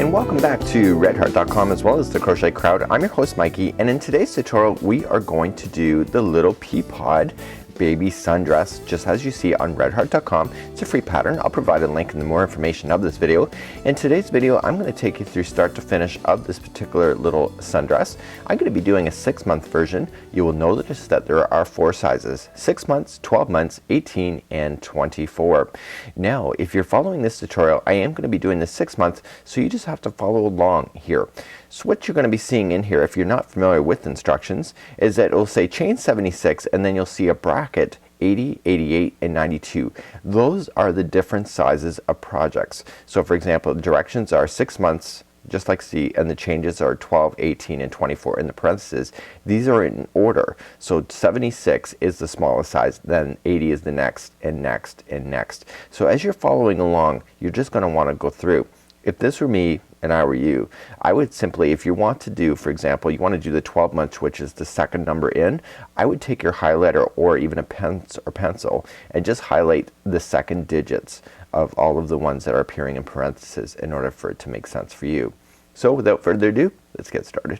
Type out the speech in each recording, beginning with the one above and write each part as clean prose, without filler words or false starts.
and welcome back to redheart.com as well as the Crochet Crowd. I'm your host Mikey, and in today's tutorial we are going to do the little Peapod baby sundress, just as you see on redheart.com. It's a free pattern. I'll provide a link in the more information of this video. In today's video I'm going to take you through start to finish of this particular little sundress. I'm going to be doing a 6-month version. You will notice that there are 4 sizes: 6 months, 12 months, 18, and 24. Now if you're following this tutorial, I am going to be doing the 6 month, so you just have to follow along here. So what you're going to be seeing in here, if you're not familiar with instructions, is that it will say chain 76 and then you'll see a bracket 80, 88, and 92. Those are the different sizes of projects. So for example, the directions are 6 months, just like C, and the changes are 12, 18, and 24 in the parentheses. These are in order. So 76 is the smallest size, then 80 is the next, and next, and next. So as you're following along, you're just going to want to go through. If this were me and I were you, I would simply, if you want to do, for example, you want to do the 12 months, which is the second number in, I would take your highlighter or even a pencil and just highlight the second digits of all of the ones that are appearing in parentheses in order for it to make sense for you. So without further ado, let's get started.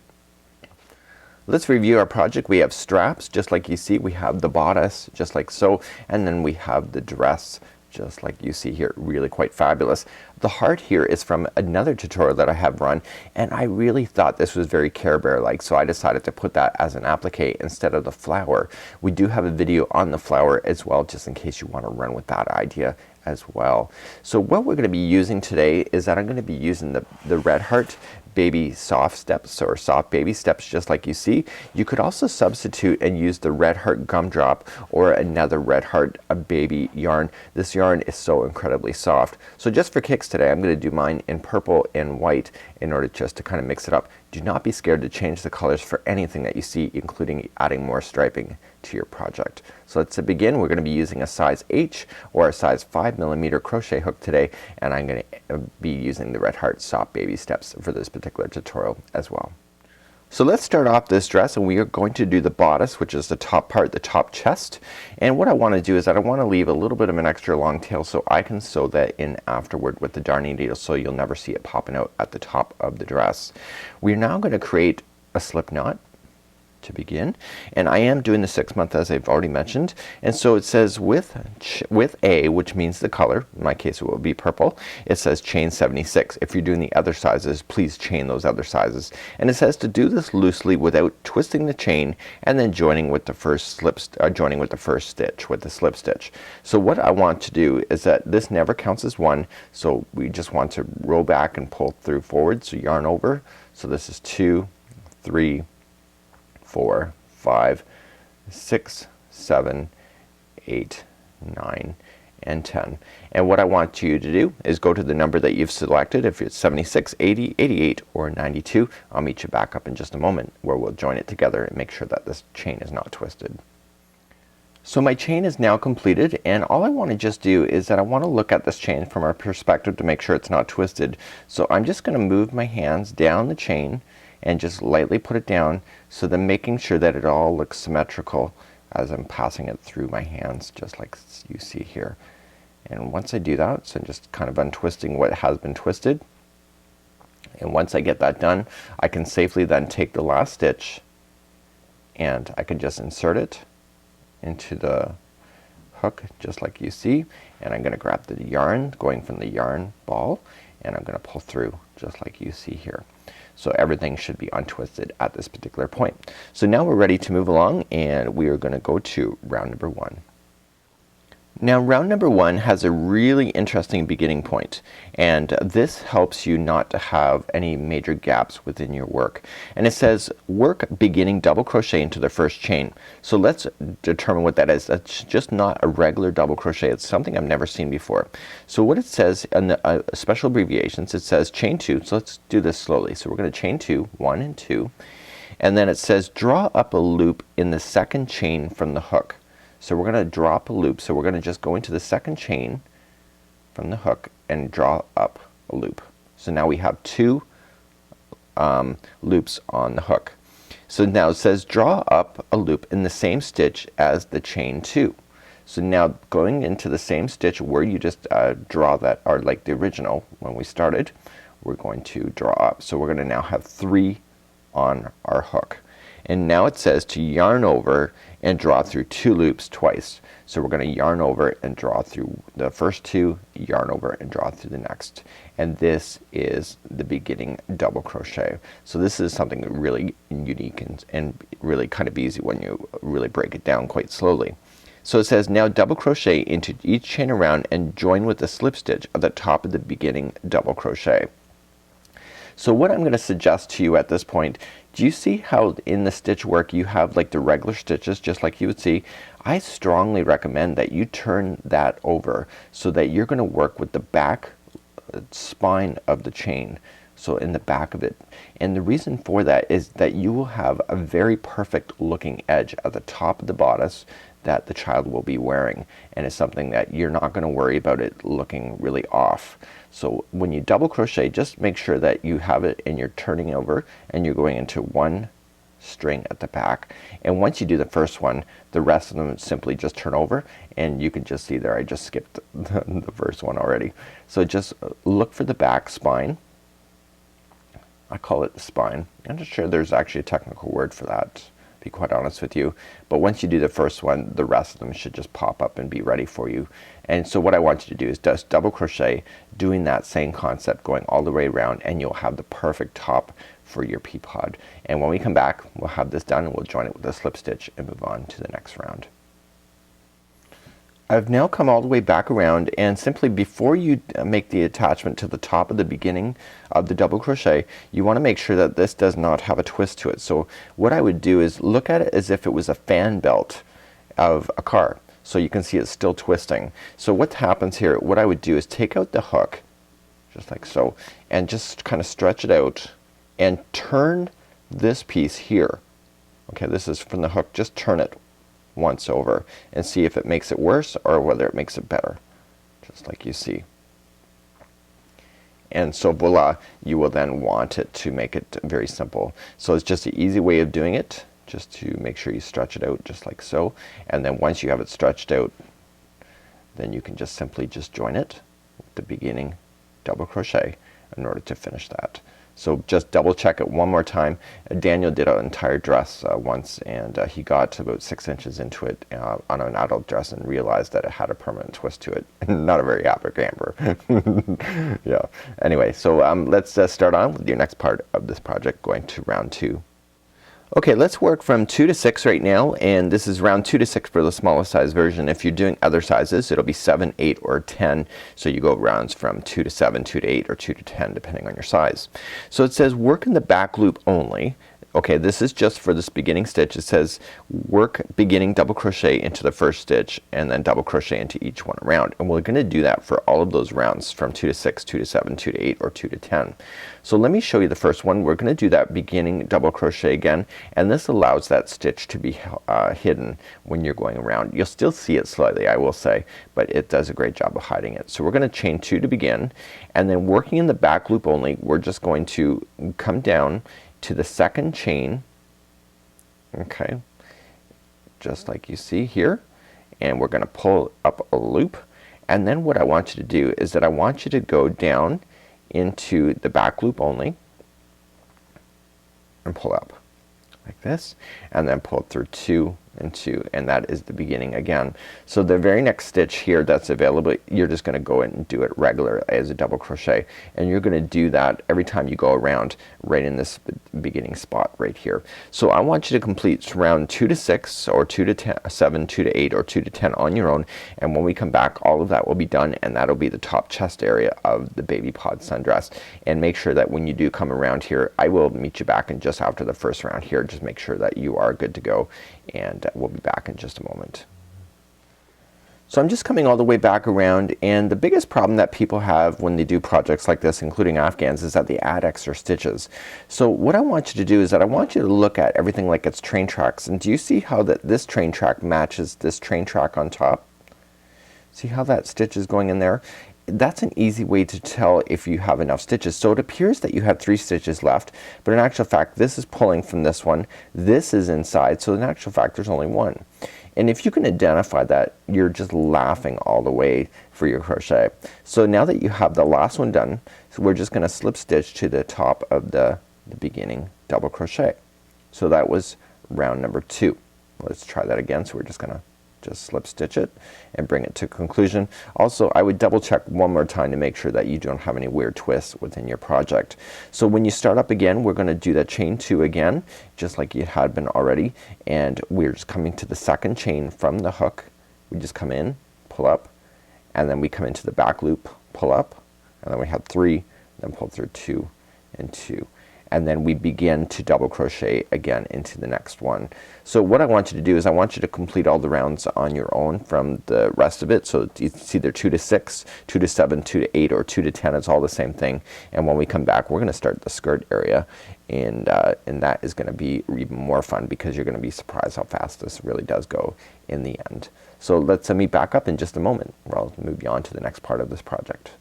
Let's review our project. We have straps, just like you see. We have the bodice, just like so, and then we have the dress, just like you see here. Really quite fabulous. The heart here is from another tutorial that I have run, and I really thought this was very Care Bear like, so I decided to put that as an applique instead of the flower. We do have a video on the flower as well, just in case you want to run with that idea as well. So what we're going to be using today is that I'm going to be using the Red Heart baby soft steps, or soft baby steps, just like you see. You could also substitute and use the Red Heart gumdrop or another Red Heart baby yarn. This yarn is so incredibly soft. So just for kicks today, I'm going to do mine in purple and white in order just to kind of mix it up. Do not be scared to change the colors for anything that you see, including adding more striping to your project. So let's begin. We're going to be using a size H or a size 5mm crochet hook today, and I'm going to be using the Red Heart soft baby steps for this particular tutorial as well. So let's start off this dress, and we are going to do the bodice, which is the top part, the top chest. And what I want to do is that I want to leave a little bit of an extra long tail so I can sew that in afterward with the darning needle, so you'll never see it popping out at the top of the dress. We're now going to create a slip knot to begin, and I am doing the 6 month as I've already mentioned. And so it says with A, which means the color, in my case it will be purple, it says chain 76. If you're doing the other sizes, please chain those other sizes. And it says to do this loosely without twisting the chain and then joining with the first stitch with the slip stitch. So what I want to do is that this never counts as one, so we just want to roll back and pull through forward, so yarn over. So this is 2, 3, 4, 5, 6, 7, 8, 9, and 10. And what I want you to do is go to the number that you've selected. If it's 76, 80, 88, or 92, I'll meet you back up in just a moment where we'll join it together and make sure that this chain is not twisted. So my chain is now completed, and all I want to just do is that I want to look at this chain from our perspective to make sure it's not twisted. So I'm just going to move my hands down the chain and just lightly put it down, so then making sure that it all looks symmetrical as I'm passing it through my hands, just like you see here. And once I do that, so I'm just kind of untwisting what has been twisted, and once I get that done, I can safely then take the last stitch and I can just insert it into the hook, just like you see, and I'm gonna grab the yarn going from the yarn ball, and I'm gonna pull through just like you see here. So everything should be untwisted at this particular point. So now we're ready to move along, and we are going to go to round number 1. Now round number 1 has a really interesting beginning point, and this helps you not to have any major gaps within your work. And it says work beginning double crochet into the first chain. So let's determine what that is. That's just not a regular double crochet. It's something I've never seen before. So what it says in the special abbreviations, it says chain 2. So let's do this slowly. So we're going to chain 2, 1 and 2, and then it says draw up a loop in the second chain from the hook. So we're going to drop a loop, so we're going to just go into the second chain from the hook and draw up a loop. So now we have 2 loops on the hook. So now it says draw up a loop in the same stitch as the chain 2. So now going into the same stitch where you just draw that, or like the original when we started, we're going to draw up. So we're going to now have 3 on our hook. And now it says to yarn over and draw through 2 loops twice. So we're going to yarn over and draw through the first 2, yarn over and draw through the next. And this is the beginning double crochet. So this is something really unique and really kind of easy when you really break it down quite slowly. So it says now double crochet into each chain around and join with the slip stitch at the top of the beginning double crochet. So what I'm going to suggest to you at this point, do you see how in the stitch work you have like the regular stitches just like you would see? I strongly recommend that you turn that over so that you're going to work with the back spine of the chain. So in the back of it. And the reason for that is that you will have a very perfect looking edge at the top of the bodice that the child will be wearing, and it's something that you're not going to worry about it looking really off. So when you double crochet, just make sure that you have it and you're turning over and you're going into 1 string at the back. And once you do the first one, the rest of them simply just turn over, and you can just see there I just skipped the first one already. So just look for the back spine. I call it the spine. I'm not sure there's actually a technical word for that, to be quite honest with you. But once you do the first one, the rest of them should just pop up and be ready for you. And so what I want you to do is just double crochet, doing that same concept, going all the way around, and you'll have the perfect top for your Peapod. And when we come back, we'll have this done and we'll join it with a slip stitch and move on to the next round. I've now come all the way back around, and simply before you make the attachment to the top of the beginning of the double crochet, you want to make sure that this does not have a twist to it. So what I would do is look at it as if it was a fan belt of a car. So you can see it's still twisting. So what happens here, what I would do is take out the hook just like so, and just kind of stretch it out and turn this piece here. Okay, this is from the hook. Just turn it once over and see if it makes it worse or whether it makes it better, just like you see. And so voila, you will then want it to make it very simple. So it's just an easy way of doing it, just to make sure you stretch it out just like so. And then once you have it stretched out, then you can just simply just join it with the beginning double crochet in order to finish that. So just double check it one more time. Daniel did an entire dress once, and he got about 6 inches into it on an adult dress and realized that it had a permanent twist to it. Not a very happy camper. Yeah. Anyway, so let's start on with your next part of this project, going to round 2. Okay, let's work from 2 to 6 right now, and this is round 2 to 6 for the smallest size version. If you're doing other sizes, it'll be 7, 8, or 10. So you go rounds from 2 to 7, 2 to 8, or 2 to 10, depending on your size. So it says work in the back loop only. Okay, this is just for this beginning stitch. It says work beginning double crochet into the first stitch and then double crochet into each one around. And we're going to do that for all of those rounds from 2 to 6, 2 to 7, 2 to 8, or 2 to 10. So let me show you the first one. We're going to do that beginning double crochet again, and this allows that stitch to be hidden when you're going around. You'll still see it slightly, I will say, but it does a great job of hiding it. So we're going to chain 2 to begin, and then working in the back loop only, we're just going to come down to the second chain, okay, just like you see here, and we're gonna pull up a loop. And then what I want you to do is that I want you to go down into the back loop only and pull up like this, and then pull through 2 and 2, and that is the beginning again. So the very next stitch here that's available, you're just gonna go in and do it regular as a double crochet, and you're gonna do that every time you go around right in this beginning spot right here. So I want you to complete round 2 to 6 or 2 to 7, 2 to 8, or 2 to 10 on your own, and when we come back all of that will be done, and that'll be the top chest area of the Peapod sundress. And make sure that when you do come around here, I will meet you back in just after the first round here. Just make sure that you are good to go, and we'll be back in just a moment. So I'm just coming all the way back around, and the biggest problem that people have when they do projects like this, including Afghans, is that they add extra stitches. So what I want you to do is that I want you to look at everything like it's train tracks. And do you see how that this train track matches this train track on top? See how that stitch is going in there? that's an easy way to tell if you have enough stitches. So it appears that you have 3 stitches left, but in actual fact this is pulling from this one, this is inside, so in actual fact there's only 1. And if you can identify that, you're just laughing all the way for your crochet. So now that you have the last one done, so we're just gonna slip stitch to the top of the beginning double crochet. So that was round number 2. Let's try that again. So we're just gonna slip stitch it and bring it to conclusion. Also, I would double check one more time to make sure that you don't have any weird twists within your project. So when you start up again, we're gonna do that chain 2 again, just like you had been already, and we're just coming to the second chain from the hook. We just come in, pull up, and then we come into the back loop, pull up, and then we have 3, then pull through 2 and 2. And then we begin to double crochet again into the next one. So what I want you to do is I want you to complete all the rounds on your own from the rest of it. So it's either 2 to 6, 2 to 7, 2 to 8, or 2 to 10. It's all the same thing. And when we come back, we're gonna start the skirt area, and that is gonna be even more fun because you're gonna be surprised how fast this really does go in the end. So let's meet back up in just a moment where I'll move you on to the next part of this project.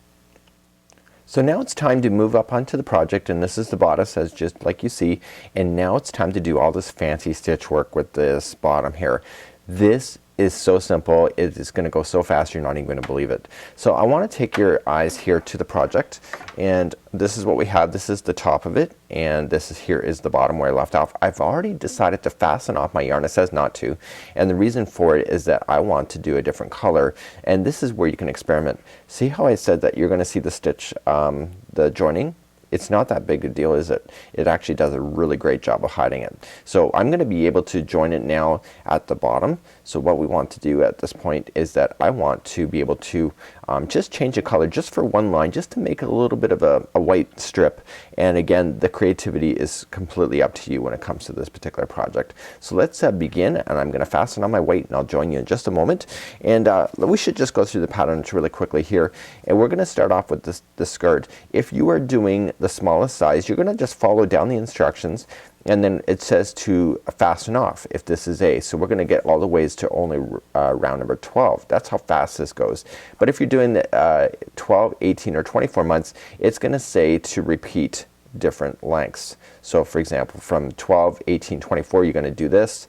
So now it's time to move up onto the project, and this is the bodice as just like you see, and now it's time to do all this fancy stitch work with this bottom here. This is so simple. It is gonna go so fast you're not even gonna believe it. So I want to take your eyes here to the project, and this is what we have. This is the top of it, and this is here is the bottom where I left off. I've already decided to fasten off my yarn. It says not to, and the reason for it is that I want to do a different color, and this is where you can experiment. See how I said that you're gonna see the stitch, the joining? It's not that big a deal, is it? It actually does a really great job of hiding it. So I'm gonna be able to join it now at the bottom. So what we want to do at this point is that I want to be able to just change the color just for one line, just to make a little bit of a white strip. And again, the creativity is completely up to you when it comes to this particular project. So let's begin, and I'm gonna fasten on my white, and I'll join you in just a moment. And we should just go through the patterns really quickly here, and we're gonna start off with the skirt. If you are doing the smallest size, you're gonna just follow down the instructions, and then it says to fasten off if this is A. So we're gonna get all the ways to only round number 12. That's how fast this goes. But if you're doing the 12, 18, or 24 months, it's gonna say to repeat different lengths. So for example, from 12, 18, 24, you're gonna do this,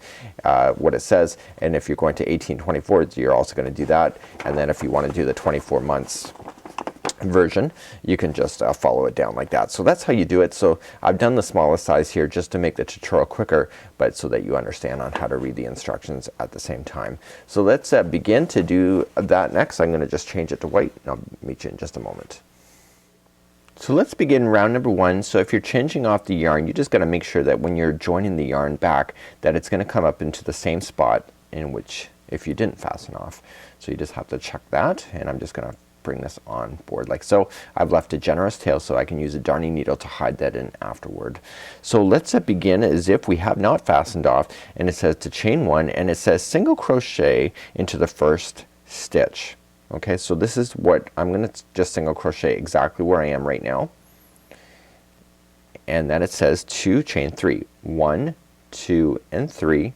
what it says, and if you're going to 18, 24, you're also gonna do that. And then if you wanna do the 24 months version, you can just follow it down like that. So that's how you do it. So I've done the smallest size here just to make the tutorial quicker, but so that you understand on how to read the instructions at the same time. So let's begin to do that next. I'm gonna just change it to white, and I'll meet you in just a moment. So let's begin round number 1. So if you're changing off the yarn, you just gotta make sure that when you're joining the yarn back, that it's gonna come up into the same spot in which if you didn't fasten off. So you just have to check that, and I'm just gonna bring this on board like so. I've left a generous tail so I can use a darning needle to hide that in afterward. So let's begin as if we have not fastened off, and it says to chain 1, and it says single crochet into the first stitch. Okay, so this is what I'm gonna just single crochet exactly where I am right now, and then it says to chain 3, 1, 2, and 3,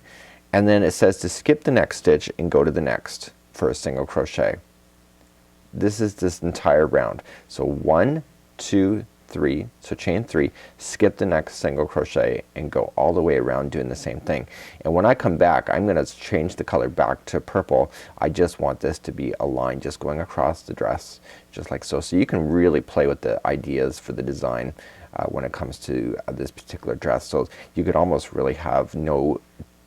and then it says to skip the next stitch and go to the next for a single crochet. This is this entire round. So 1, 2, 3, so chain 3, skip the next single crochet and go all the way around doing the same thing. And when I come back, I'm gonna change the color back to purple. I just want this to be a line just going across the dress just like so. So you can really play with the ideas for the design when it comes to this particular dress. So you could almost really have no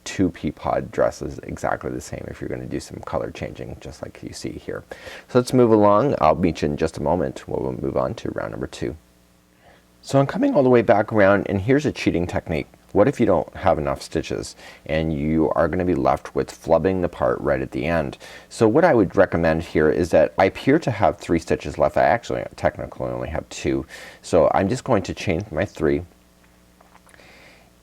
2 Peapod dresses exactly the same if you're going to do some color changing just like you see here. So let's move along. I'll meet you in just a moment. We'll move on to round number 2. So I'm coming all the way back around, and here's a cheating technique. What if you don't have enough stitches and you are going to be left with flubbing the part right at the end? So what I would recommend here is that I appear to have 3 stitches left. I actually technically only have 2. So I'm just going to chain my 3,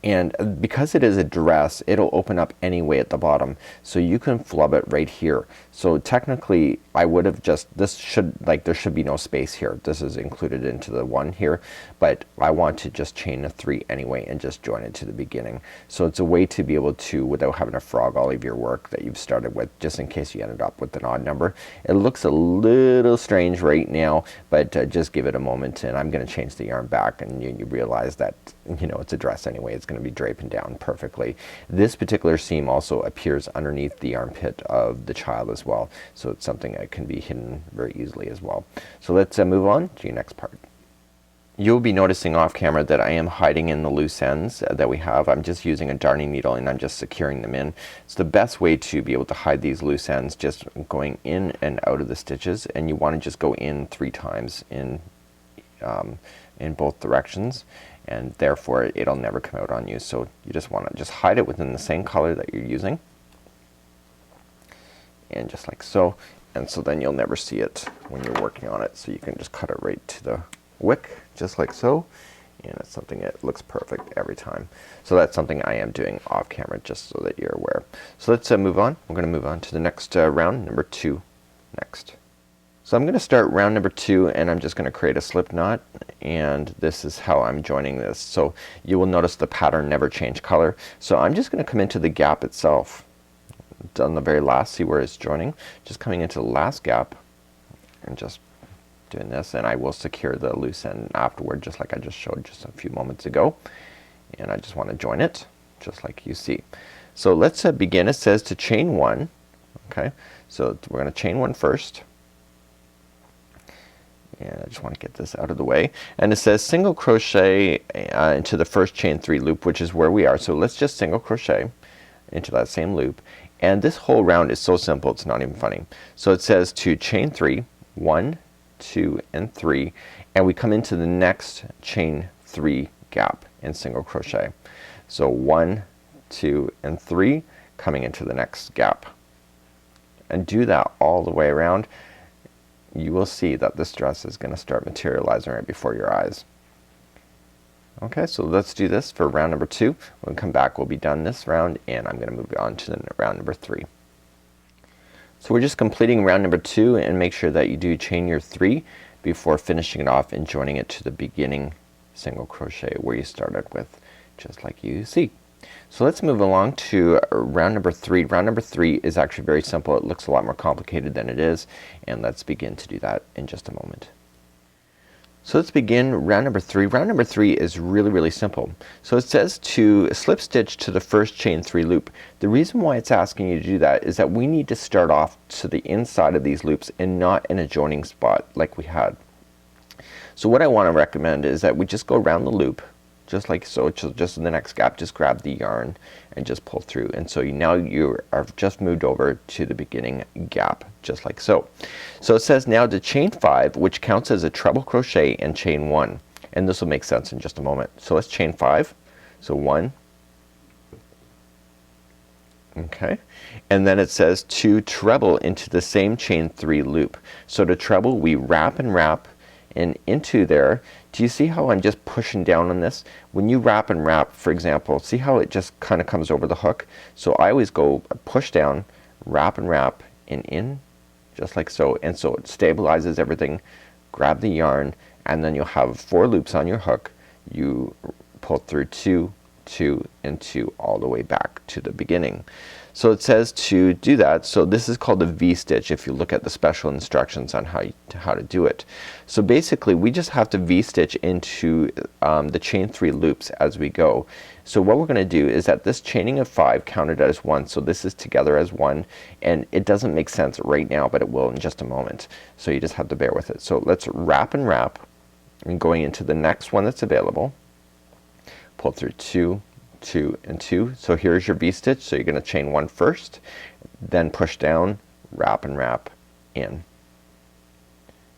And because it is a dress, it'll open up anyway at the bottom, so you can flub it right here. So technically I would have just, this should, like, there should be no space here. This is included into the one here, but I want to just chain a 3 anyway and just join it to the beginning. So it's a way to be able to, without having to frog all of your work that you've started with, just in case you ended up with an odd number. It looks a little strange right now, but just give it a moment, and I'm gonna change the yarn back, and you realize that, you know, it's a dress anyway. It's going to be draping down perfectly. This particular seam also appears underneath the armpit of the child as well, so it's something that can be hidden very easily as well. So let's move on to your next part. You'll be noticing off camera that I am hiding in the loose ends that we have. I'm just using a darning needle and I'm just securing them in. It's the best way to be able to hide these loose ends, just going in and out of the stitches, and you want to just go in 3 times in both directions, and therefore it'll never come out on you. So you just want to just hide it within the same color that you're using, and just like so, and so then you'll never see it when you're working on it. So you can just cut it right to the wick, just like so, and it's something that looks perfect every time. So that's something I am doing off camera, just so that you're aware. So let's move on. We're going to move on to the next round, number 2 next. So I'm going to start round number 2, and I'm just going to create a slip knot, and this is how I'm joining this. So you will notice the pattern never changed color. So I'm just going to come into the gap itself, on the very last, see where it's joining, just coming into the last gap and just doing this, and I will secure the loose end afterward, just like I just showed just a few moments ago. And I just want to join it just like you see. So let's begin. It says to chain 1. Okay, so we're going to chain 1 first. And I just want to get this out of the way, and it says single crochet into the first chain 3 loop, which is where we are. So let's just single crochet into that same loop, and this whole round is so simple it's not even funny. So it says to chain 3, 1, 2, and 3, and we come into the next chain 3 gap in single crochet. So 1, 2, and 3, coming into the next gap, and do that all the way around. You will see that this dress is going to start materializing right before your eyes. Okay, so let's do this for round number 2. When we come back, we'll be done this round, and I'm going to move on to round number 3. So we're just completing round number 2, and make sure that you do chain your 3 before finishing it off and joining it to the beginning single crochet where you started with, just like you see. So let's move along to round number 3. Round number 3 is actually very simple. It looks a lot more complicated than it is, and let's begin to do that in just a moment. So let's begin round number 3. Round number 3 is really simple. So it says to slip stitch to the first chain 3 loop. The reason why it's asking you to do that is that we need to start off to the inside of these loops and not in a joining spot like we had. So what I want to recommend is that we just go around the loop, just like so, just in the next gap, just grab the yarn and just pull through, and so now you are just moved over to the beginning gap, just like so. So it says now to chain 5, which counts as a treble crochet, and chain 1, and this will make sense in just a moment. So let's chain 5. So 1, okay, and then it says to treble into the same chain 3 loop. So to treble, we wrap and wrap and into there. Do you see how I'm just pushing down on this? When you wrap and wrap, for example, see how it just kind of comes over the hook? So I always go push down, wrap and wrap, and in, just like so, and so it stabilizes everything. Grab the yarn, and then you'll have 4 loops on your hook. You pull through 2, 2, and 2 all the way back to the beginning. So it says to do that, so this is called a V-stitch if you look at the special instructions on how to do it. So basically we just have to V-stitch into the chain 3 loops as we go. So what we're going to do is that this chaining of 5 counted as 1, so this is together as 1, and it doesn't make sense right now, but it will in just a moment. So you just have to bear with it. So let's wrap and wrap, and going into the next one that's available, pull through 2, 2, and 2. So here's your V-stitch. So you're going to chain 1 first, then push down, wrap and wrap, in,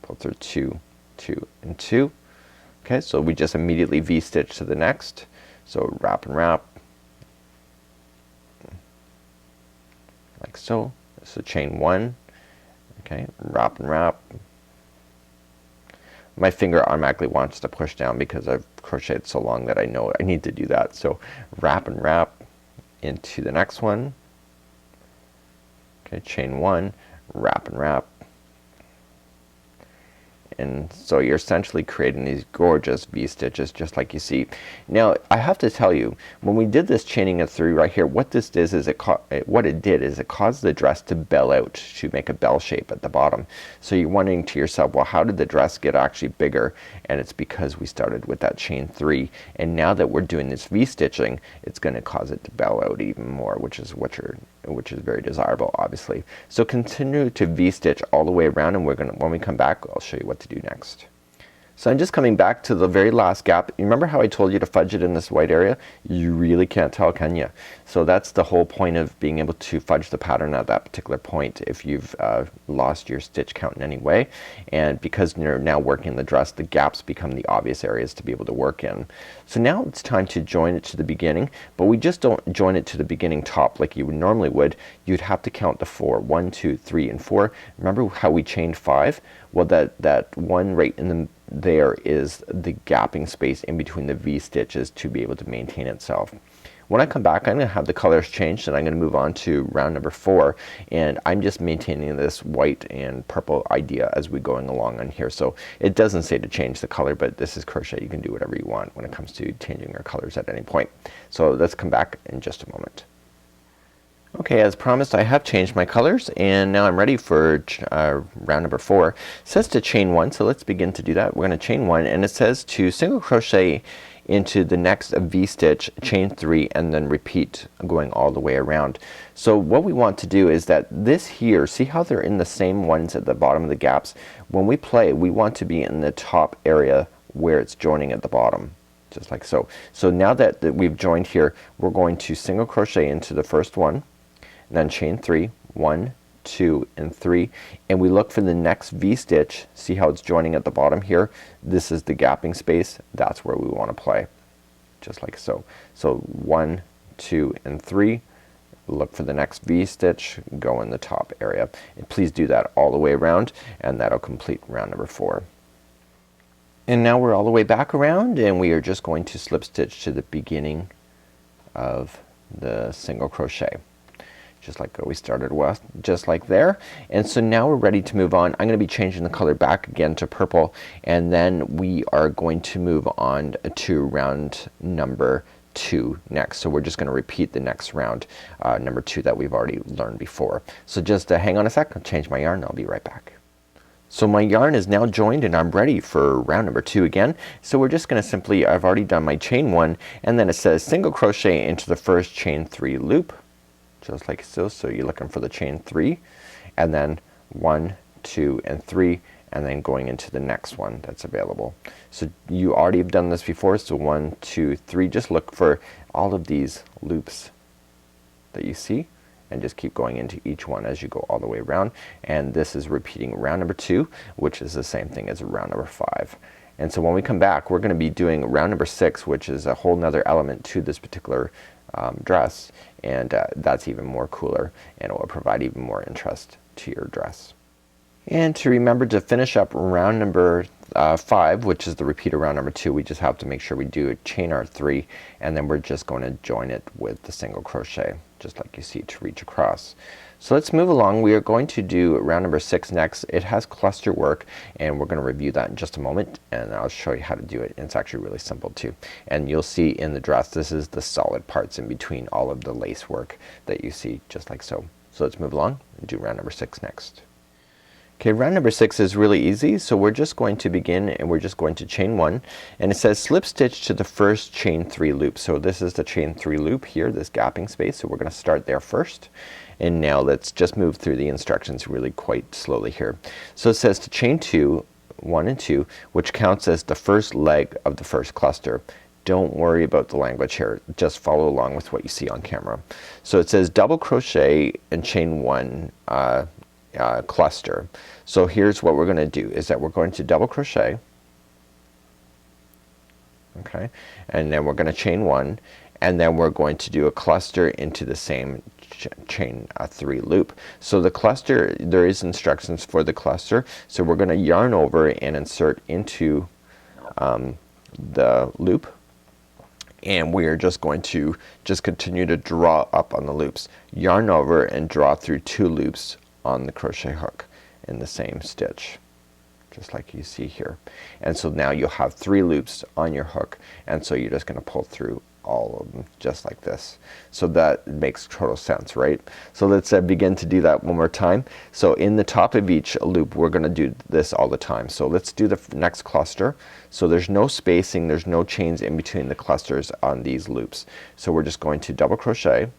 pull through 2, 2, and 2. Okay, so we just immediately V-stitch to the next. So wrap and wrap, like so. So chain 1, okay, wrap and wrap, my finger automatically wants to push down because I've crocheted so long that I know I need to do that. So wrap and wrap into the next one. Okay, chain one, wrap and wrap. And so you're essentially creating these gorgeous V-stitches just like you see. Now I have to tell you, when we did this chaining of 3 right here, what this did is it caused the dress to bell out, to make a bell shape at the bottom. So you're wondering to yourself, well, how did the dress get actually bigger? And it's because we started with that chain 3, and now that we're doing this V-stitching, it's going to cause it to bell out even more, which is very desirable, obviously. So continue to V-stitch all the way around, and when we come back, I'll show you what to do next. So I'm just coming back to the very last gap. You remember how I told you to fudge it in this white area? You really can't tell, can you? So that's the whole point of being able to fudge the pattern at that particular point if you've lost your stitch count in any way. And because you're now working the dress, the gaps become the obvious areas to be able to work in. So now it's time to join it to the beginning, but we just don't join it to the beginning top like you would normally would. You'd have to count the 4. 1, 2, 3, and 4. Remember how we chained 5? Well, that one right in the there is the gapping space in between the V stitches to be able to maintain itself. When I come back, I'm going to have the colors changed, and I'm going to move on to round number 4, and I'm just maintaining this white and purple idea as we going along on here. So it doesn't say to change the color, but this is crochet. You can do whatever you want when it comes to changing your colors at any point. So let's come back in just a moment. Okay, as promised, I have changed my colors, and now I'm ready for round number 4. It says to chain 1, so let's begin to do that. We're going to chain 1, and it says to single crochet into the next V stitch, chain 3, and then repeat going all the way around. So what we want to do is that this here, see how they're in the same ones at the bottom of the gaps? When we play, we want to be in the top area where it's joining at the bottom, just like so. So now that we've joined here, we're going to single crochet into the first one, then chain 3, 1, 2, and 3, and we look for the next V stitch. See how it's joining at the bottom here? This is the gapping space. That's where we want to play, just like so. So 1, 2, and 3. Look for the next V stitch, go in the top area, and please do that all the way around, and that'll complete round number 4. And now we're all the way back around, and we are just going to slip stitch to the beginning of the single crochet, just like we started with, just like there. And so now we're ready to move on. I'm going to be changing the color back again to purple, and then we are going to move on to round number 2 next. So we're just going to repeat the next round, number 2, that we've already learned before. So just hang on a sec, I'll change my yarn, I'll be right back. So my yarn is now joined, and I'm ready for round number 2 again. So we're just going to simply, I've already done my chain 1, and then it says single crochet into the first chain 3 loop, just like so. So you're looking for the chain 3, and then 1, 2, and 3, and then going into the next one that's available. So you already have done this before, so 1, 2, 3. Just look for all of these loops that you see, and just keep going into each one as you go all the way around. And this is repeating round number 2, which is the same thing as round number 5. And so when we come back, we're going to be doing round number 6, which is a whole nother element to this particular dress, and that's even more cooler, and it will provide even more interest to your dress. And to remember to finish up round number 5, which is the repeat of round number 2, we just have to make sure we do a chain our 3, and then we're just going to join it with the single crochet, just like you see, to reach across. So let's move along. We are going to do round number 6 next. It has cluster work, and we're going to review that in just a moment, and I'll show you how to do it. It's actually really simple too, and you'll see in the dress this is the solid parts in between all of the lace work that you see, just like so. So let's move along and do round number 6 next. Okay, round number 6 is really easy, so we're just going to begin, and we're just going to chain 1, and it says slip stitch to the first chain 3 loop. So this is the chain 3 loop here, this gapping space, so we're going to start there first. And now let's just move through the instructions really quite slowly here. So it says to chain 2, 1 and 2, which counts as the first leg of the first cluster. Don't worry about the language here, just follow along with what you see on camera. So it says double crochet and chain 1 cluster. So here's what we're going to do, is that we're going to double crochet, okay, and then we're going to chain 1, and then we're going to do a cluster into the same chain a 3 loop. So the cluster, there is instructions for the cluster, so we're going to yarn over and insert into the loop, and we are just going to just continue to draw up on the loops, yarn over and draw through 2 loops on the crochet hook in the same stitch, just like you see here. And so now you'll have 3 loops on your hook, and so you're just going to pull through all of them just like this. So that makes total sense, right? So let's begin to do that one more time. So in the top of each loop we're going to do this all the time. So let's do the next cluster. So there's no spacing, there's no chains in between the clusters on these loops. So we're just going to double crochet.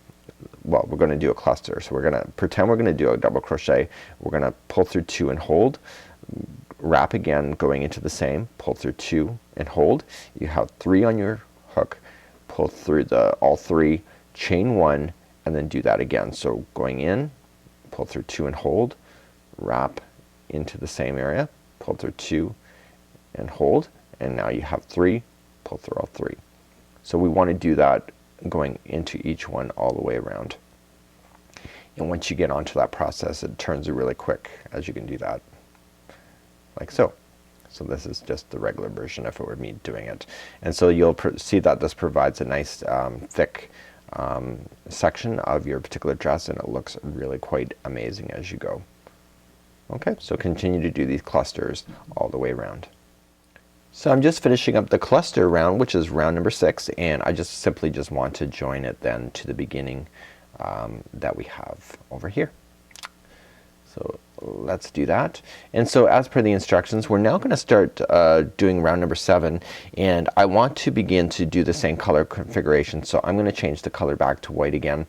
Well, we're going to do a cluster, so we're going to pretend we're going to do a double crochet. We're going to pull through 2 and hold, wrap again going into the same, pull through 2 and hold. You have 3 on your hook, pull through all 3, chain 1, and then do that again. So going in, pull through 2 and hold, wrap into the same area, pull through 2 and hold, and now you have 3, pull through all 3. So we want to do that going into each one all the way around. And once you get onto that process, it turns really quick as you can do that like so. So this is just the regular version if it were me doing it. And so you'll see that this provides a nice thick section of your particular dress, and it looks really quite amazing as you go. Okay, so continue to do these clusters all the way around. So I'm just finishing up the cluster round, which is round number 6, and I just simply want to join it then to the beginning that we have over here. So let's do that. And so as per the instructions, we're now going to start doing round number 7, and I want to begin to do the same color configuration. So I'm going to change the color back to white again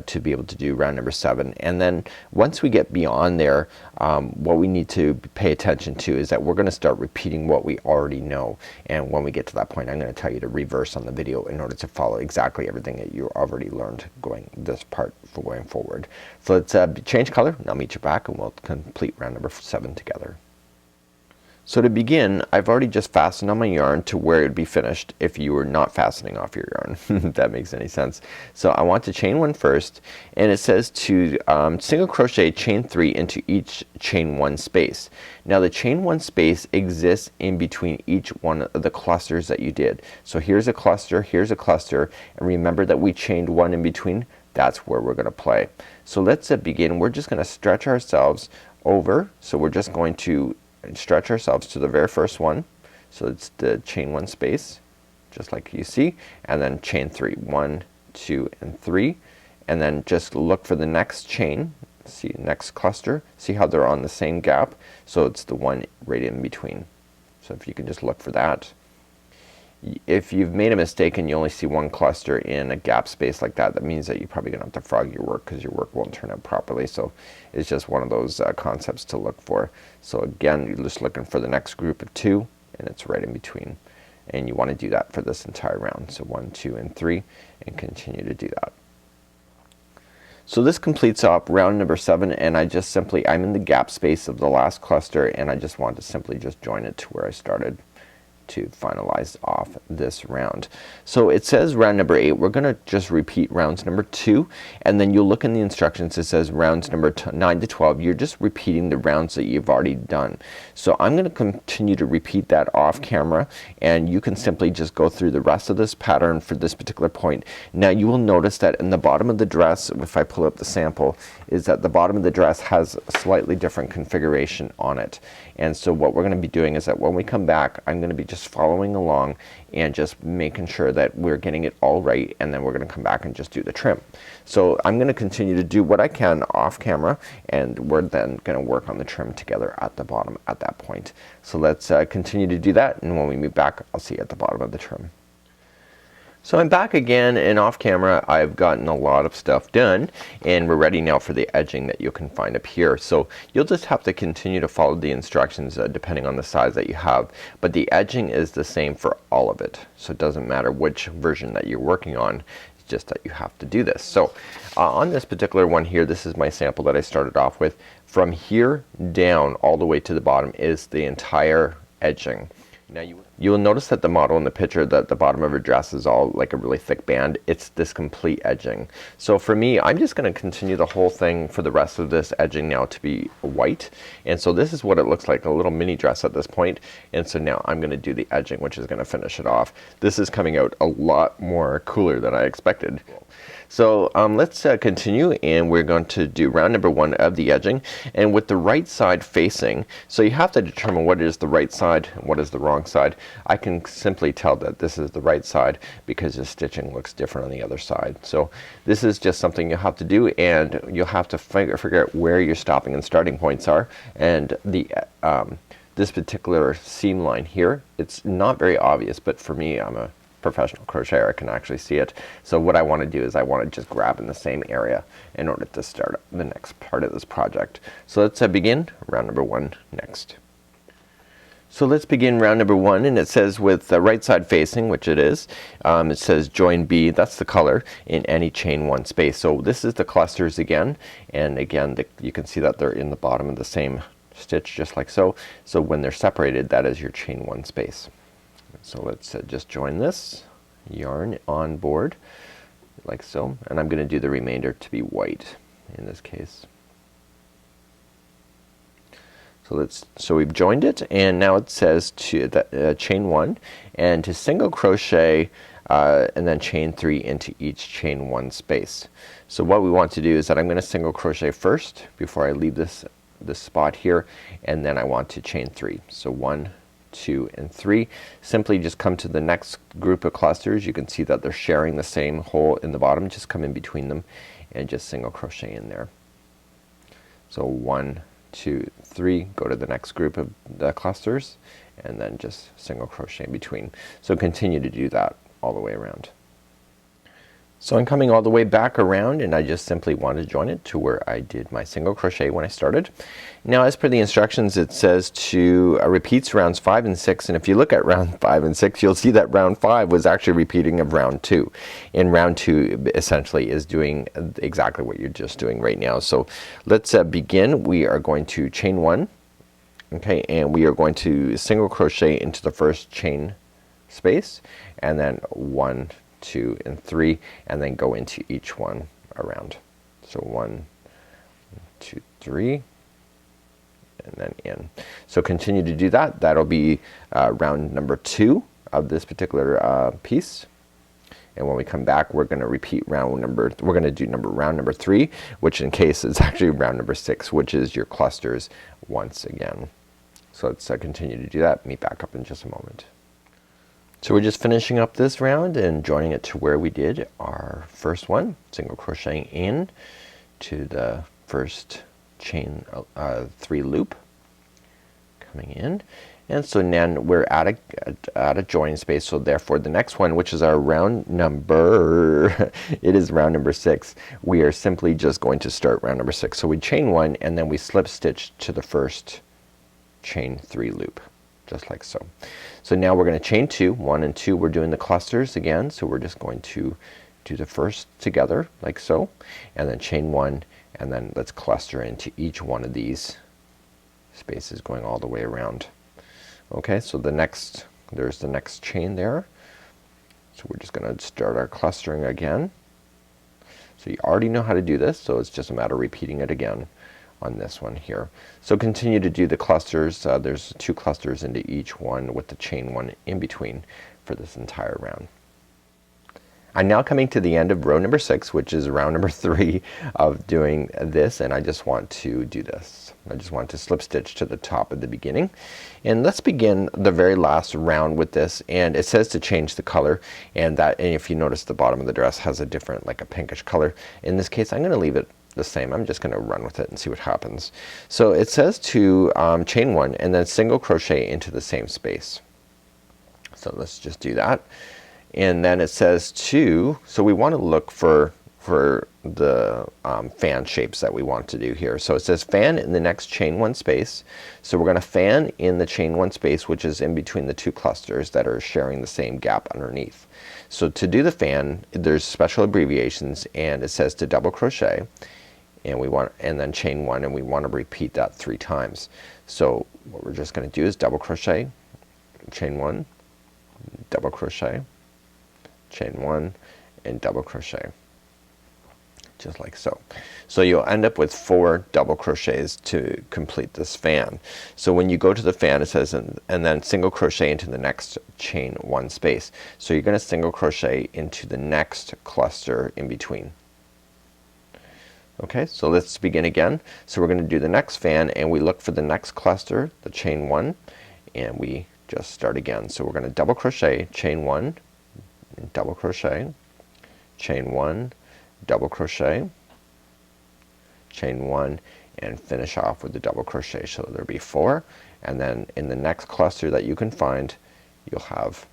to be able to do round number 7. And then once we get beyond there, what we need to pay attention to is that we're going to start repeating what we already know. And when we get to that point, I'm going to tell you to reverse on the video in order to follow exactly everything that you already learned going this part for going forward. So let's change color, and I'll meet you back and we'll complete round number 7 together. So to begin, I've already just fastened on my yarn to where it would be finished if you were not fastening off your yarn, if that makes any sense. So I want to chain 1 first, and it says to single crochet chain 3 into each chain 1 space. Now the chain 1 space exists in between each one of the clusters that you did. So here's a cluster, here's a cluster, and remember that we chained 1 in between. That's where we're going to play. So let's begin. We're just going to stretch ourselves over. So we're just going to stretch ourselves to the very first one. So it's the chain 1 space, just like you see, and then chain 3. 1, 2, and 3, and then just look for the next chain. See next cluster. See how they're on the same gap. So it's the one right in between. So if you can just look for that. If you've made a mistake and you only see one cluster in a gap space like that, that means that you're probably gonna have to frog your work because your work won't turn out properly. So it's just one of those concepts to look for. So again, you're just looking for the next group of 2, and it's right in between. And you want to do that for this entire round. So 1, 2, and 3, and continue to do that. So this completes up round number 7, and I'm in the gap space of the last cluster, and I just want to simply just join it to where I started to finalize off this round. So it says round number 8. We're gonna just repeat rounds number 2, and then you'll look in the instructions. It says rounds number 9 to 12. You're just repeating the rounds that you've already done. So I'm gonna continue to repeat that off camera, and you can simply just go through the rest of this pattern for this particular point. Now you will notice that in the bottom of the dress, if I pull up the sample, is that the bottom of the dress has a slightly different configuration on it. And so what we're going to be doing is that when we come back, I'm going to be just following along and just making sure that we're getting it all right, and then we're going to come back and just do the trim. So I'm going to continue to do what I can off camera, and we're then going to work on the trim together at the bottom at that point. So let's continue to do that, and when we move back, I'll see you at the bottom of the trim. So I'm back again, and off camera I've gotten a lot of stuff done, and we're ready now for the edging that you can find up here. So you'll just have to continue to follow the instructions depending on the size that you have, but the edging is the same for all of it. So it doesn't matter which version that you're working on, it's just that you have to do this. So on this particular one here, this is my sample that I started off with. From here down all the way to the bottom is the entire edging. Now You will notice that the model in the picture, that the bottom of her dress is all like a really thick band. It's this complete edging. So for me, I'm just going to continue the whole thing for the rest of this edging now to be white. And so this is what it looks like, a little mini dress at this point. And so now I'm going to do the edging, which is going to finish it off. This is coming out a lot more cooler than I expected. So let's continue, and we're going to do round number 1 of the edging, and with the right side facing. So you have to determine what is the right side and what is the wrong side. I can simply tell that this is the right side because the stitching looks different on the other side. So this is just something you'll have to do, and you'll have to figure out where your stopping and starting points are. And the this particular seam line here, it's not very obvious, but for me, I'm a professional crocheter, I can actually see it. So what I want to do is I want to just grab in the same area in order to start the next part of this project. So let's begin round number 1 next. So let's begin round number 1, and it says with the right side facing, which it is, it says join B, that's the color, in any chain 1 space. So this is the clusters again, and again you can see that they're in the bottom of the same stitch, just like so. So when they're separated, that is your chain 1 space. So let's just join this yarn on board like so, and I'm going to do the remainder to be white in this case. So we've joined it, and now it says to chain 1 and to single crochet and then chain 3 into each chain 1 space. So what we want to do is that I'm going to single crochet first before I leave this spot here, and then I want to chain 3. So 1, 2, and 3. Simply just come to the next group of clusters. You can see that they're sharing the same hole in the bottom. Just come in between them and just single crochet in there. So 1, 2, 3, go to the next group of the clusters, and then just single crochet in between. So continue to do that all the way around. So I'm coming all the way back around, and I just simply want to join it to where I did my single crochet when I started. Now as per the instructions, it says to repeats rounds 5 and 6, and if you look at round 5 and 6, you'll see that round 5 was actually repeating of round 2. And round 2 essentially is doing exactly what you're just doing right now. So let's begin. We are going to chain 1, okay, and we are going to single crochet into the first chain space, and then 1, 2, and 3, and then go into each one around. So 1, 2, 3, and then in. So continue to do that. That'll be round number 2 of this particular piece. And when we come back, we're going to repeat round number, we're going to do round number 3, which in case is actually round number 6, which is your clusters once again. So let's continue to do that. Meet back up in just a moment. So we're just finishing up this round and joining it to where we did our first one, single crocheting in to the first chain 3 loop, coming in, and so now we're at a join space. So therefore the next one, which is our round number it is round number 6, we are simply just going to start round number 6. So we chain 1 and then we slip stitch to the first chain 3 loop, just like so. So now we're going to chain 2, 1 and 2. We're doing the clusters again, so we're just going to do the first together like so, and then chain 1, and then let's cluster into each one of these spaces going all the way around. Okay, so there's the next chain there. So we're just going to start our clustering again. So you already know how to do this, so it's just a matter of repeating it again on this one here. So continue to do the clusters. There's 2 clusters into each one with the chain 1 in between for this entire round. I'm now coming to the end of row number 6, which is round number 3 of doing this, and I just want to do this. I just want to slip stitch to the top of the beginning, and let's begin the very last round with this. And it says to change the color, and if you notice, the bottom of the dress has a different, like a pinkish color. In this case, I'm going to leave it the same. I'm just going to run with it and see what happens. So it says to chain 1 and then single crochet into the same space. So let's just do that. And then it says so we want to look for the fan shapes that we want to do here. So it says fan in the next chain 1 space. So we're going to fan in the chain 1 space, which is in between the 2 clusters that are sharing the same gap underneath. So to do the fan, there's special abbreviations, and it says to double crochet, and then chain 1, and we want to repeat that 3 times. So what we're just going to do is double crochet, chain 1, double crochet, chain 1, and double crochet, just like so. So you'll end up with 4 double crochets to complete this fan. So when you go to the fan, it says and then single crochet into the next chain 1 space. So you're gonna single crochet into the next cluster in between. Okay, so let's begin again. So we're gonna do the next fan, and we look for the next cluster, the chain 1, and we just start again. So we're gonna double crochet, chain 1, double crochet, chain 1, double crochet, chain 1, and finish off with the double crochet. So there'll be 4, and then in the next cluster that you can find, you'll have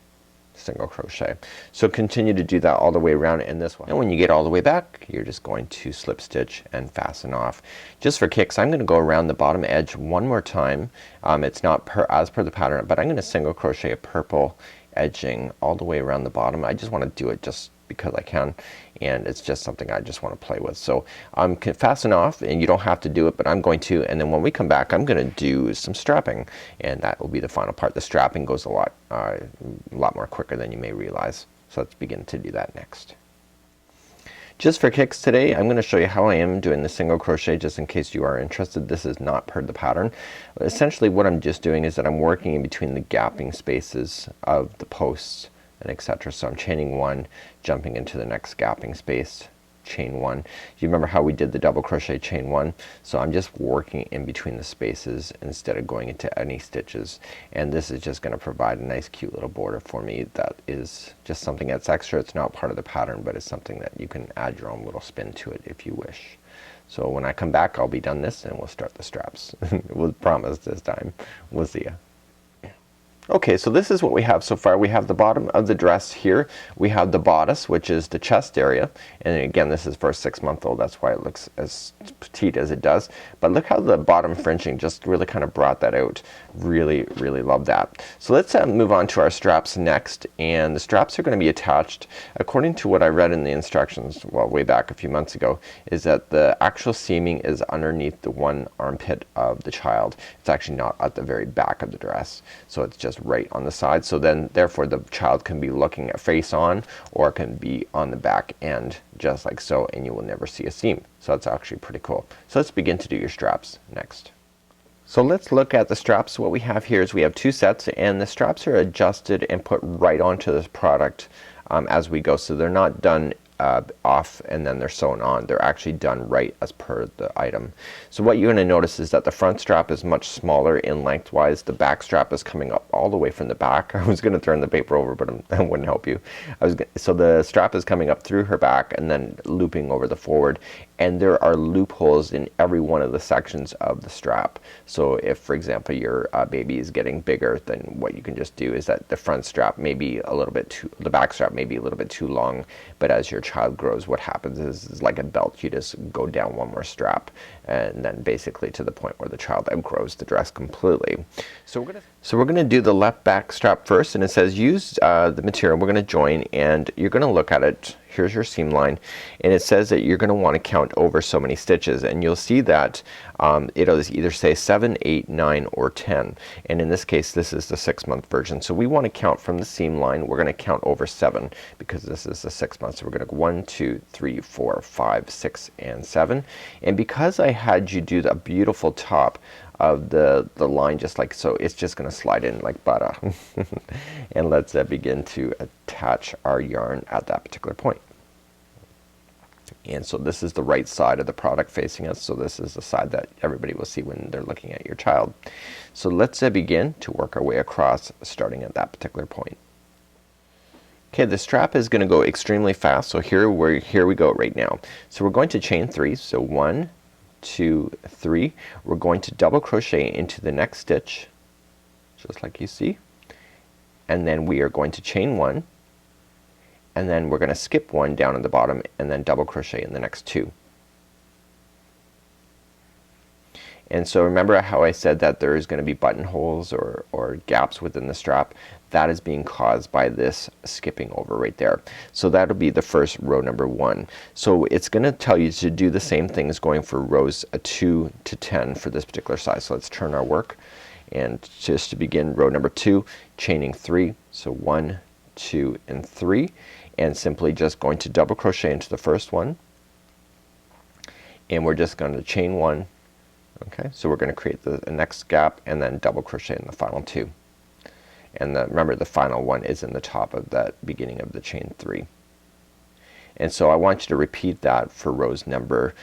single crochet. So continue to do that all the way around in this one. And when you get all the way back, you're just going to slip stitch and fasten off. Just for kicks, I'm gonna go around the bottom edge one more time. It's not as per the pattern, but I'm gonna single crochet a purple edging all the way around the bottom. I just want to do it just because I can, and it's just something I just want to play with. So can fasten off, and you don't have to do it, but I'm going to, and then when we come back I'm gonna do some strapping, and that will be the final part. The strapping goes a lot more quicker than you may realize. So let's begin to do that next. Just for kicks today, I'm gonna show you how I am doing the single crochet, just in case you are interested. This is not per the pattern. Essentially what I'm just doing is that I'm working in between the gapping spaces of the posts and etc. So I'm chaining 1, jumping into the next gapping space, chain 1. You remember how we did the double crochet, chain 1? So I'm just working in between the spaces instead of going into any stitches, and this is just gonna provide a nice cute little border for me. That is just something that's extra. It's not part of the pattern, but it's something that you can add your own little spin to it if you wish. So when I come back, I'll be done this and we'll start the straps. We'll promise this time. We'll see ya. Okay, so this is what we have so far. We have the bottom of the dress here. We have the bodice, which is the chest area, and again this is for a 6-month-old. That's why it looks as petite as it does. But look how the bottom fringing just really kind of brought that out. Really love that. So let's move on to our straps next, and the straps are going to be attached according to what I read in the instructions, well, way back a few months ago, is that the actual seaming is underneath the one armpit of the child. It's actually not at the very back of the dress, so it's just right on the side. So then therefore the child can be looking at face on, or it can be on the back end just like so, and you will never see a seam. So that's actually pretty cool. So let's begin to do your straps next. So let's look at the straps. What we have here is we have 2 sets, and the straps are adjusted and put right onto this product as we go. So they're not done off and then they're sewn on. They're actually done right as per the item. So what you're going to notice is that the front strap is much smaller in lengthwise. The back strap is coming up all the way from the back. I was going to turn the paper over, but I wouldn't help you. So the strap is coming up through her back and then looping over the forward, and there are loopholes in every one of the sections of the strap. So if, for example, your baby is getting bigger, then what you can just do is that the front strap may be a little bit too, the back strap may be a little bit too long, but as your child grows, what happens is like a belt, you just go down one more strap, and then basically to the point where the child outgrows the dress completely. So we're gonna do the left back strap first, and it says use the material. We're gonna join, and you're gonna look at it. Here's your seam line, and it says that you're gonna want to count over so many stitches, and you'll see that it'll either say 7, 8, 9, or 10, and in this case this is the 6-month version. So we want to count from the seam line. We're gonna count over 7 because this is the 6 months. So we're gonna go 1, 2, 3, 4, 5, 6, and 7. And because I had you do the beautiful top of the line just like so, it's just gonna slide in like butter. And let's begin to attach our yarn at that particular point. And so this is the right side of the product facing us, so this is the side that everybody will see when they're looking at your child. So let's begin to work our way across, starting at that particular point. Okay, the strap is gonna go extremely fast, so here we go right now. So we're going to chain 3, so 1, 2, 3. We're going to double crochet into the next stitch, just like you see, and then we are going to chain 1, and then we're going to skip 1 down at the bottom and then double crochet in the next 2. And so remember how I said that there is going to be buttonholes or gaps within the strap? That is being caused by this skipping over right there. So that'll be the first row number 1. So it's going to tell you to do the same things going for rows 2 to 10 for this particular size. So let's turn our work, and just to begin row number 2, chaining 3. So 1, 2, and 3, and simply just going to double crochet into the first one, and we're just going to chain 1. Okay, so we're going to create the next gap and then double crochet in the final 2, and remember the final one is in the top of that beginning of the chain 3. And so I want you to repeat that for rows number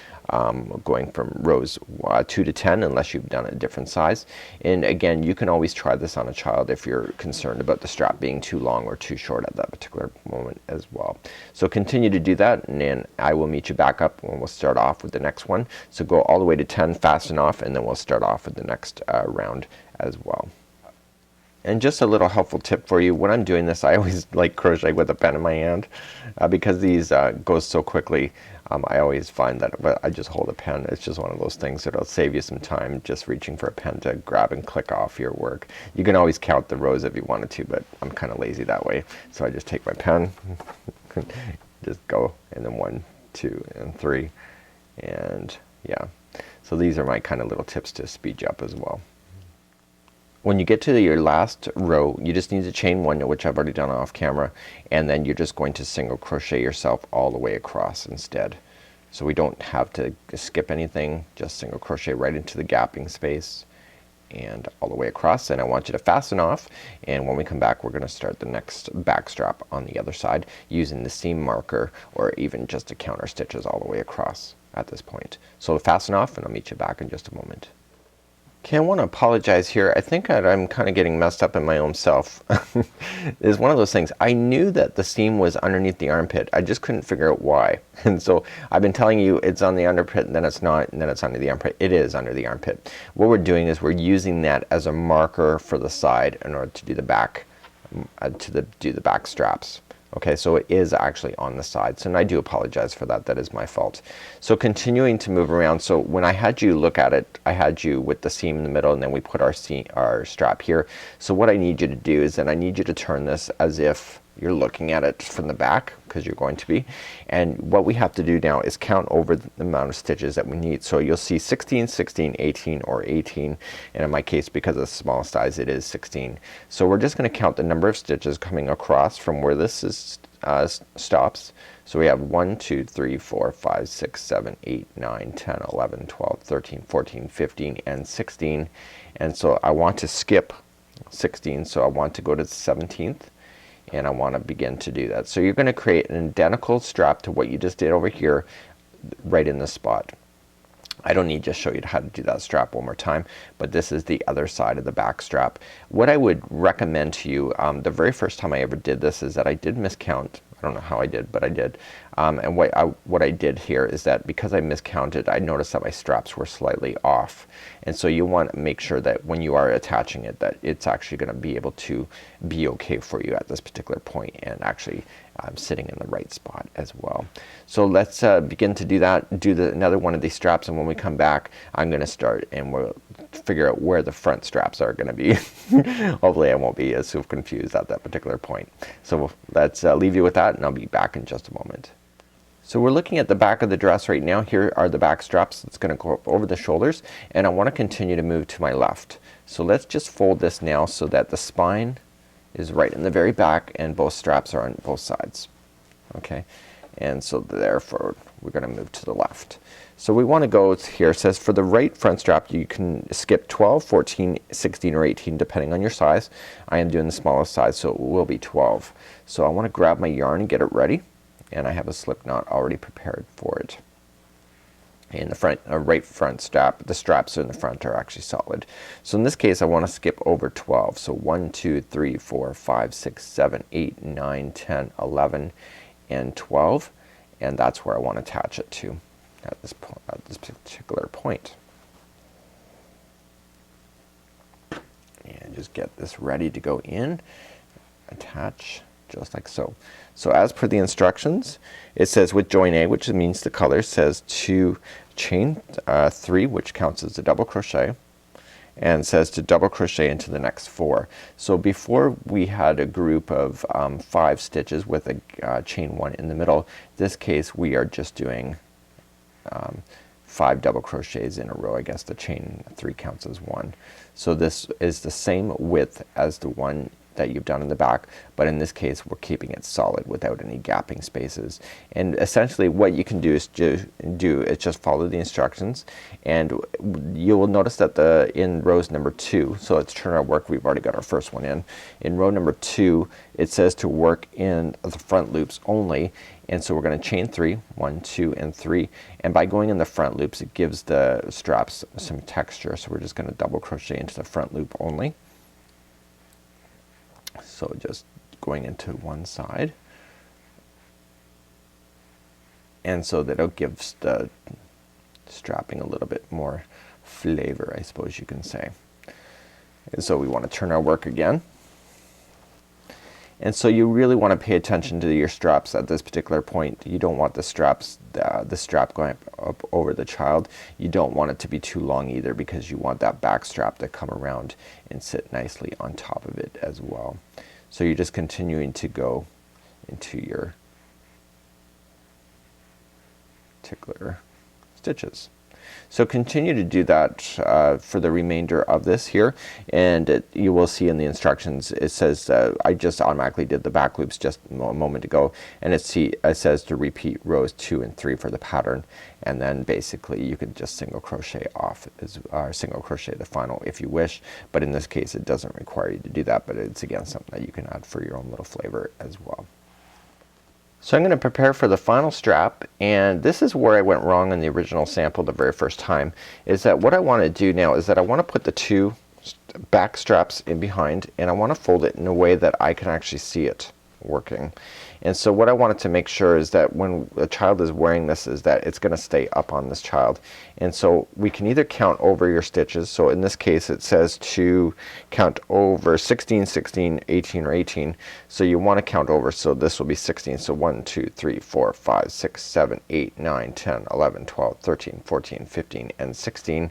going from rows 2 to 10, unless you've done a different size. And again, you can always try this on a child if you're concerned about the strap being too long or too short at that particular moment as well. So continue to do that, and then I will meet you back up when we'll start off with the next one. So go all the way to 10, fasten off, and then we'll start off with the next round as well. And just a little helpful tip for you, when I'm doing this I always like crochet with a pen in my hand because these go so quickly. I always find that I just hold a pen. It's just one of those things that'll save you some time just reaching for a pen to grab and click off your work. You can always count the rows if you wanted to, but I'm kinda lazy that way. So I just take my pen, just go, and then 1, 2, and 3, and yeah. So these are my kind of little tips to speed you up as well. When you get to your last row, you just need to chain 1, which I've already done off camera, and then you're just going to single crochet yourself all the way across instead. So we don't have to skip anything, just single crochet right into the gapping space and all the way across. And I want you to fasten off, and when we come back we're going to start the next back strap on the other side using the seam marker or even just to counter stitches all the way across at this point. So fasten off, and I'll meet you back in just a moment. Okay, I want to apologize here. I think I'm kind of getting messed up in my own self. It's one of those things. I knew that the seam was underneath the armpit. I just couldn't figure out why. And so I've been telling you it's on the armpit, and then it's not, and then it's under the armpit. It is under the armpit. What we're doing is we're using that as a marker for the side in order to do the back, do the back straps. Okay, so it is actually on the sides, and I do apologize for that. That is my fault. So continuing to move around, so when I had you look at it, I had you with the seam in the middle, and then we put our strap here. So what I need you to do is that I need you to turn this as if you're looking at it from the back, because you're going to be. And what we have to do now is count over the amount of stitches that we need. So you'll see 16, 16, 18, or 18, and in my case, because of the small size, it is 16. So we're just going to count the number of stitches coming across from where this is stops. So we have 1, 2, 3, 4, 5, 6, 7, 8, 9, 10, 11, 12, 13, 14, 15, and 16. And so I want to skip 16, so I want to go to the 17th. And I want to begin to do that. So you're going to create an identical strap to what you just did over here right in this spot. I don't need to show you how to do that strap one more time, but this is the other side of the back strap. What I would recommend to you, the very first time I ever did this, is that I did miscount. I don't know how I did, but I did. And what I did here is that because I miscounted, I noticed that my straps were slightly off. And so you want to make sure that when you are attaching it, that it's actually going to be able to be okay for you at this particular point, and actually sitting in the right spot as well. So let's begin to do that. Do another one of these straps, and when we come back I'm going to start and we'll figure out where the front straps are going to be. Hopefully I won't be so confused at that particular point. So let's leave you with that, and I'll be back in just a moment. So we're looking at the back of the dress right now. Here are the back straps. It's going to go up over the shoulders, and I want to continue to move to my left. So let's just fold this now so that the spine is right in the very back and both straps are on both sides. Okay, and so therefore we're going to move to the left. So we want to go here. It says for the right front strap you can skip 12, 14, 16, or 18 depending on your size. I am doing the smallest size, so it will be 12. So I want to grab my yarn and get it ready, and I have a slip knot already prepared for it. In the front, right front strap, the straps in the front are actually solid. So in this case I want to skip over 12. So 1, 2, 3, 4, 5, 6, 7, 8, 9, 10, 11, and 12. And that's where I want to attach it to at this particular point. And just get this ready to go in, attach just like so. So as per the instructions, it says with join A, which means the color, says to chain 3, which counts as a double crochet, and says to double crochet into the next 4. So before we had a group of 5 stitches with a chain 1 in the middle. This case we are just doing 5 double crochets in a row. I guess the chain 3 counts as 1. So this is the same width as the one that you've done in the back, but in this case we're keeping it solid without any gapping spaces. And essentially what you can do is just follow the instructions, and you will notice that in rows number 2, so let's turn our work, we've already got our first one in row number 2 it says to work in the front loops only, and so we're going to chain 3, 1, 2 and 3, and by going in the front loops it gives the straps some texture, so we're just going to double crochet into the front loop only. So just going into one side, and so that it gives the strapping a little bit more flavor, I suppose you can say. And so we want to turn our work again, and so you really want to pay attention to your straps at this particular point. You don't want the strap going up over the child. You don't want it to be too long either, because you want that back strap to come around and sit nicely on top of it as well. So you're just continuing to go into your particular stitches. So continue to do that for the remainder of this here, and you will see in the instructions it says I just automatically did the back loops just a moment ago, and it says to repeat rows 2 and 3 for the pattern, and then basically you can just single crochet off single crochet the final if you wish, but in this case it doesn't require you to do that, but it's again something that you can add for your own little flavor as well. So I'm going to prepare for the final strap, and this is where I went wrong in the original sample the very first time, is that what I want to do now is that I want to put the 2 back straps in behind, and I want to fold it in a way that I can actually see it working. And so what I wanted to make sure is that when a child is wearing this is that it's going to stay up on this child. And so we can either count over your stitches, so in this case it says to count over 16, 16, 18 or 18, so you want to count over, so this will be 16, so 1, 2, 3, 4, 5, 6, 7, 8, 9, 10, 11, 12, 13, 14, 15 and 16.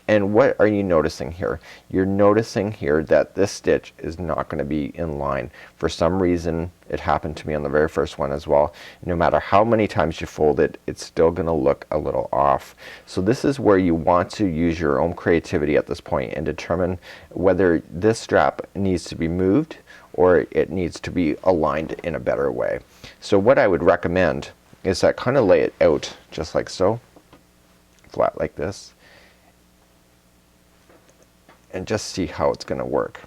And what are you noticing here? You're noticing here that this stitch is not going to be in line. For some reason, it happened to me on the very first one as well. No matter how many times you fold it, it's still going to look a little off. So this is where you want to use your own creativity at this point and determine whether this strap needs to be moved or it needs to be aligned in a better way. So what I would recommend is that kind of lay it out just like so, flat like this, and just see how it's going to work.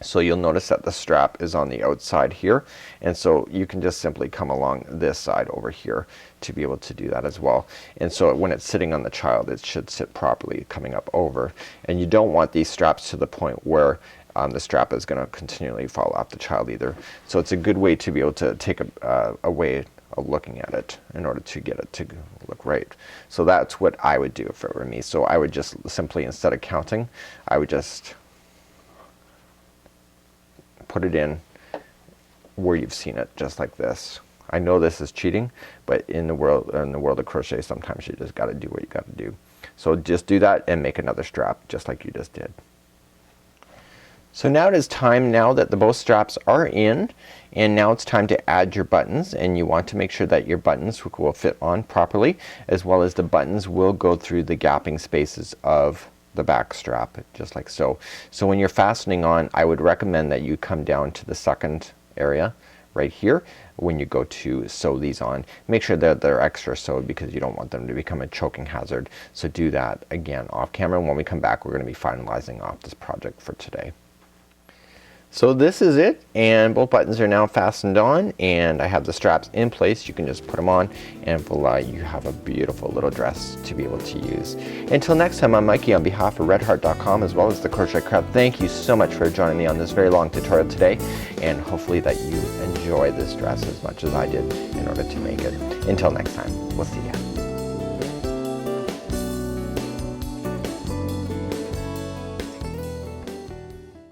So you'll notice that the strap is on the outside here, and so you can just simply come along this side over here to be able to do that as well. And so when it's sitting on the child, it should sit properly coming up over, and you don't want these straps to the point where the strap is going to continually fall off the child either. So it's a good way to be able to take a way of looking at it in order to get it to look right. So that's what I would do if it were me. So I would just simply, instead of counting, I would just put it in where you've seen it, just like this. I know this is cheating, but in the world of crochet, sometimes you just got to do what you got to do. So just do that and make another strap just like you just did. So now it is time, now that the both straps are in, and now it's time to add your buttons, and you want to make sure that your buttons will fit on properly, as well as the buttons will go through the gapping spaces of the back strap, just like so. So when you're fastening on, I would recommend that you come down to the second area right here when you go to sew these on. Make sure that they're extra sewed because you don't want them to become a choking hazard. So do that again off camera, and when we come back we're going to be finalizing off this project for today. So this is it, and both buttons are now fastened on, and I have the straps in place. You can just put them on, and voila, you have a beautiful little dress to be able to use. Until next time, I'm Mikey on behalf of redheart.com as well as the Crochet Crowd. Thank you so much for joining me on this very long tutorial today, and hopefully that you enjoy this dress as much as I did in order to make it. Until next time, we'll see ya.